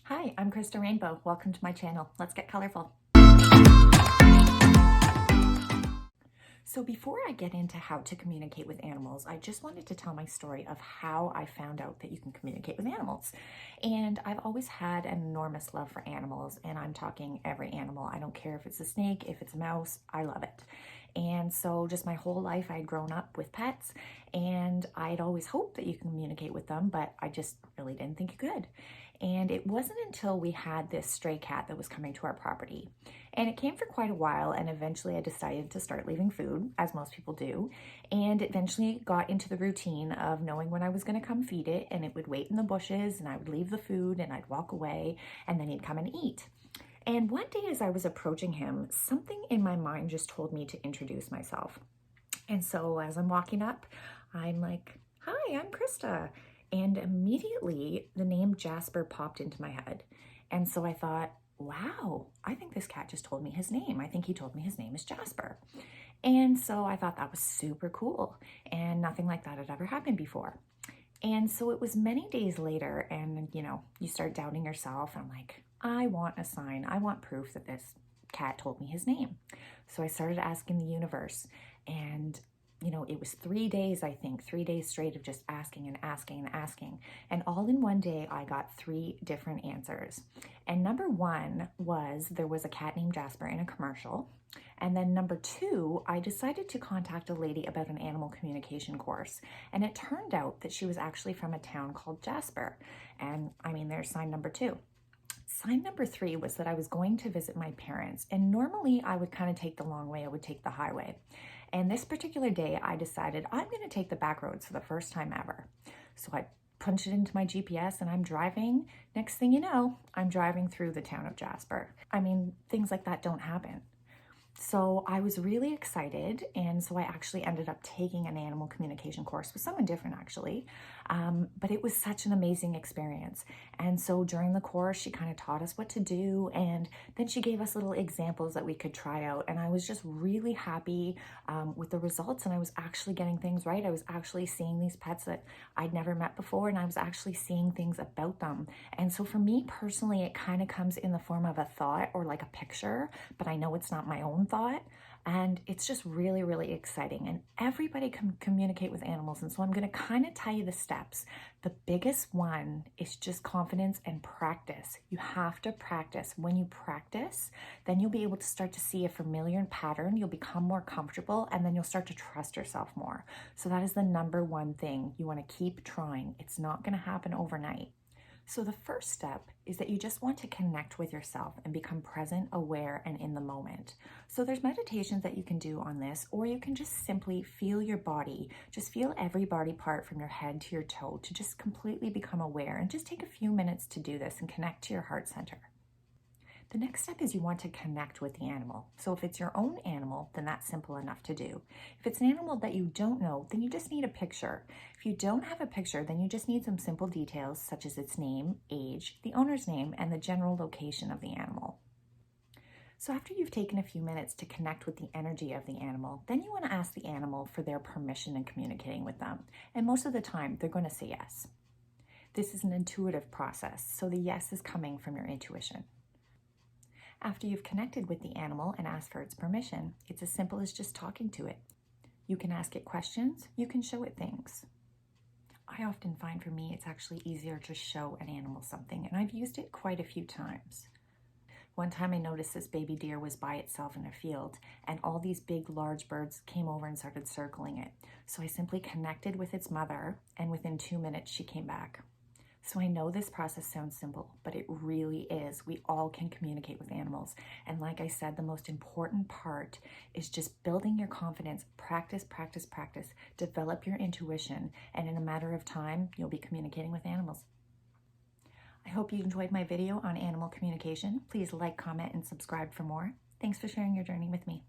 Hi, I'm Krista Rainbow. Welcome to my channel. Let's get colorful. So before I get into how to communicate with animals, I just wanted to tell my story of how I found out that you can communicate with animals. And I've always had an enormous love for animals, and I'm talking every animal. I don't care if it's a snake, if it's a mouse, I love it. And so just my whole life I'd grown up with pets, and I'd always hoped that you can communicate with them, but I just really didn't think you could. And it wasn't until we had this stray cat that was coming to our property. And it came for quite a while, and eventually I decided to start leaving food, as most people do, and eventually got into the routine of knowing when I was going to come feed it, and it would wait in the bushes, and I would leave the food, and I'd walk away, and then he'd come and eat. And one day as I was approaching him, something in my mind just told me to introduce myself. And so as I'm walking up, I'm like, "Hi, I'm Krista." And immediately the name Jasper popped into my head. And so I thought, wow, I think this cat just told me his name. I think he told me his name is Jasper. And so I thought that was super cool. And nothing like that had ever happened before. And so it was many days later, and you start doubting yourself. And I'm like, I want a sign. I want proof that this cat told me his name. So I started asking the universe, and it was 3 days, I think, 3 days straight of just asking and asking and asking. And all in one day, I got 3 different answers. And number 1 was there was a cat named Jasper in a commercial. And then number 2, I decided to contact a lady about an animal communication course. And it turned out that she was actually from a town called Jasper. And I mean, there's sign number 2. Sign number 3 was that I was going to visit my parents, and normally I would kind of take the long way, I would take the highway. And this particular day, I decided I'm going to take the back roads for the first time ever. So I punched it into my GPS and I'm driving. Next thing you know, I'm driving through the town of Jasper. I mean, things like that don't happen. So I was really excited, and so I actually ended up taking an animal communication course with someone different actually, but it was such an amazing experience. And so during the course, she kind of taught us what to do, and then she gave us little examples that we could try out, and I was just really happy with the results, and I was actually getting things right. I was actually seeing these pets that I'd never met before, and I was actually seeing things about them. And so for me personally, it kind of comes in the form of a thought or like a picture, but I know it's not my own thought, and it's just really, really exciting. And everybody can communicate with animals, and so I'm going to kind of tell you the steps. The biggest one is just confidence and practice. You have to practice. When you practice, then you'll be able to start to see a familiar pattern. You'll become more comfortable, and then you'll start to trust yourself more. So that is the number one thing. You want to keep trying. It's not going to happen overnight. So the first step is that you just want to connect with yourself and become present, aware, and in the moment. So there's meditations that you can do on this, or you can just simply feel your body. Just feel every body part from your head to your toe to just completely become aware, and just take a few minutes to do this and connect to your heart center. The next step is you want to connect with the animal. So if it's your own animal, then that's simple enough to do. If it's an animal that you don't know, then you just need a picture. If you don't have a picture, then you just need some simple details such as its name, age, the owner's name, and the general location of the animal. So after you've taken a few minutes to connect with the energy of the animal, then you want to ask the animal for their permission in communicating with them. And most of the time, they're going to say yes. This is an intuitive process, so the yes is coming from your intuition. After you've connected with the animal and asked for its permission, it's as simple as just talking to it. You can ask it questions, you can show it things. I often find for me it's actually easier to show an animal something, and I've used it quite a few times. One time I noticed this baby deer was by itself in a field, and all these big, large birds came over and started circling it. So I simply connected with its mother, and within 2 minutes she came back. So I know this process sounds simple, but it really is. We all can communicate with animals. And like I said, the most important part is just building your confidence. Practice, practice, practice. Develop your intuition. And in a matter of time, you'll be communicating with animals. I hope you enjoyed my video on animal communication. Please like, comment, and subscribe for more. Thanks for sharing your journey with me.